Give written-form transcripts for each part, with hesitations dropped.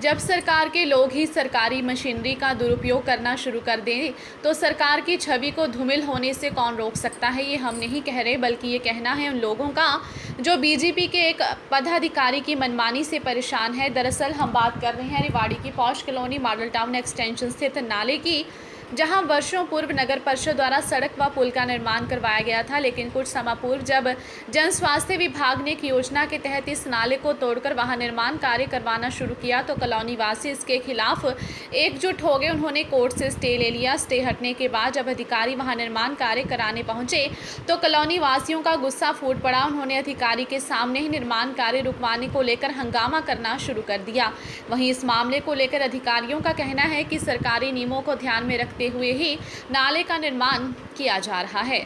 जब सरकार के लोग ही सरकारी मशीनरी का दुरुपयोग करना शुरू कर दें तो सरकार की छवि को धूमिल होने से कौन रोक सकता है। ये हम नहीं कह रहे, बल्कि ये कहना है उन लोगों का जो बीजेपी के एक पदाधिकारी की मनमानी से परेशान है। दरअसल हम बात कर रहे हैं रेवाड़ी की posh colony model town extension स्थित नाले की, जहां वर्षों पूर्व नगर परिषद द्वारा सड़क व पुल का निर्माण करवाया गया था, लेकिन कुछ समय पूर्व जब जन स्वास्थ्य विभाग ने एक योजना के तहत इस नाले को तोड़कर वहां निर्माण कार्य करवाना शुरू किया तो कॉलोनी वासी इसके खिलाफ एकजुट हो गए। उन्होंने कोर्ट से स्टे ले लिया। स्टे हटने के बाद जब अधिकारी वहां निर्माण कार्य कराने पहुंचे तो कॉलोनी वासियों का गुस्सा फूट पड़ा। उन्होंने अधिकारी के सामने ही निर्माण कार्य रुकवाने को लेकर हंगामा करना शुरू कर दिया। वहीं इस मामले को लेकर अधिकारियों का कहना है कि सरकारी नियमों को ध्यान में रखते हुए ही नाले का निर्माण किया जा रहा है।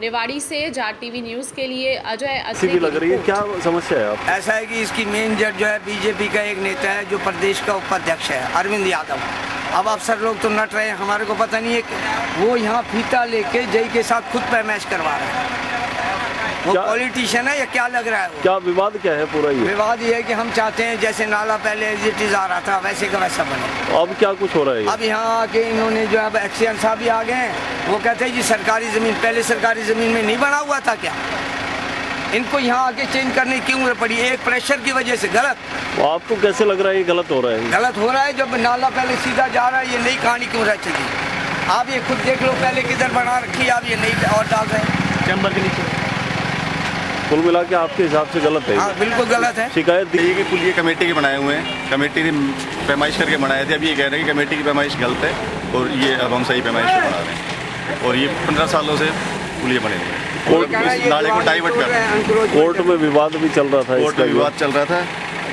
रेवाड़ी से जाट टीवी न्यूज़ के लिए अजय अत्री लग रही है। क्या समस्या है आप? ऐसा है कि इसकी मेन जज जो है बीजेपी का एक नेता है जो प्रदेश का उपाध्यक्ष है, अरविंद यादव। अब अफसर लोग तो नट रहे हैं, हमारे को पता नहीं है कि वो यहाँ फीता लेके जय के साथ खुद पैमाइश करवा रहे हैं। वो पॉलिटिशियन है या क्या लग रहा है? क्या विवाद क्या है पूरा? ये विवाद ये है कि हम चाहते हैं जैसे नाला पहले एग्जिट आ रहा था वैसे का वैसा बने। अब क्या कुछ हो रहा है? अब यहाँ आके इन्होंने जो अब एक्सीएन साहब भी आ गए हैं, वो कहते हैं जी सरकारी ज़मीन, पहले सरकारी ज़मीन में नहीं बना हुआ था क्या? इनको यहाँ आके चेंज करने की क्यों पड़ी? एक प्रेशर की वजह से गलत। तो आपको कैसे लग रहा है ये गलत हो रहा है? गलत हो रहा है। जब नाला पहले सीधा जा रहा है, ये नई कहानी क्यों रह चुकी? आप ये खुद देख लो, पहले किधर बना रखी है, आप ये नई और डाल रहे हैं चैम्बर के नीचे। कुल मिला के आपके हिसाब से गलत है? हाँ, बिल्कुल गलत है। शिकायत दी कि पुल ये कमेटी के बनाए हुए हैं, कमेटी ने पैमाइश करके बनाए थे। अब ये कह रहे हैं कि कमेटी की पैमाइश गलत है और ये अब हम सही पैमाइश से बना रहे हैं। और ये 15 सालों से पुल ये बने हुए हैं और इस नाले को डाइवर्ट कर रहे हैं। कोर्ट में विवाद भी चल रहा था। कोर्ट में विवाद चल रहा था,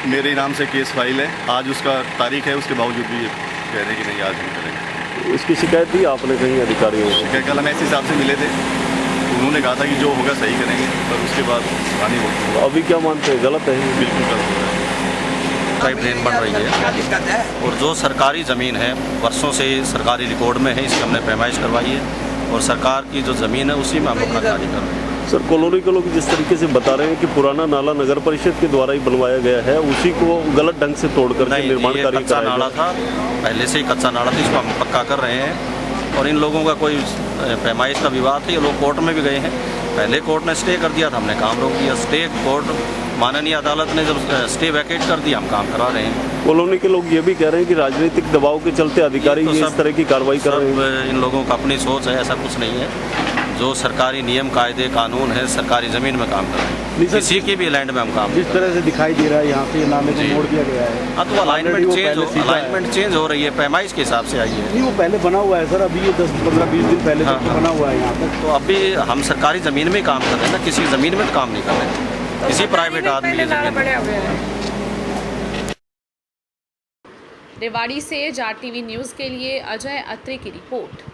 मेरे नाम से केस फाइल है, आज उसका तारीख है, उसके बावजूद भी ये कह रहे हैं कि नहीं आज नहीं करेंगे। इसकी शिकायत दी आपने कहीं अधिकारियों को? कल हम ऐसे हिसाब से मिले थे, उन्होंने कहा था कि जो होगा सही करेंगे, पर उसके बाद पानी होगा। अभी क्या मानते हैं? गलत है? बिल्कुल गलत हो रहा है। पाइप लाइन बन रही है और जो सरकारी ज़मीन है वर्षों से सरकारी रिकॉर्ड में है, इसकी हमने पैमाइश करवाई है और सरकार की जो ज़मीन है उसी में हम अपना कार्य कर रहे हैं। सर, कॉलोनी के लोग जिस तरीके से बता रहे हैं कि पुराना नाला नगर परिषद के द्वारा ही बनवाया गया है, उसी को गलत ढंग से तोड़ करके निर्माण कार्य कच्चा नाला था, पहले से ही कच्चा नाला था, इसको हम पक्का कर रहे हैं। और इन लोगों का कोई पैमाइश का विवाद है, ये लोग कोर्ट में भी गए हैं। पहले कोर्ट ने स्टे कर दिया था, हमने काम रोक दिया। स्टे कोर्ट माननीय अदालत ने जब स्टे वैकेट कर दिया, हम काम करा रहे हैं। कॉलोनी के लोग ये भी कह रहे हैं कि राजनीतिक दबाव के चलते अधिकारी तो इस तरह की कार्रवाई कर रहे हैं। इन लोगों का अपनी सोच है, ऐसा कुछ नहीं है। जो सरकारी नियम कायदे कानून है, सरकारी ज़मीन में काम कर रहे हैं, किसी की भी लैंड में हम काम। जिस तरह से दिखाई दे रहा है यहाँ पे नाले को मोड़ दिया गया है। हाँ, तो अलाइनमेंट चेंज हो रही है, पैमाइश के हिसाब से आई है। नहीं, वो पहले बना हुआ है सर, अभी ये 10-15-20 दिन पहले तक तो बना हुआ है यहाँ पर। तो अभी हम सरकारी ज़मीन में काम कर रहे हैं ना, किसी ज़मीन में तो काम नहीं कर रहे हैं, किसी प्राइवेट आदमी की ज़मीन। रेवाड़ी से जाट टीवी न्यूज़ के लिए अजय अत्री की रिपोर्ट।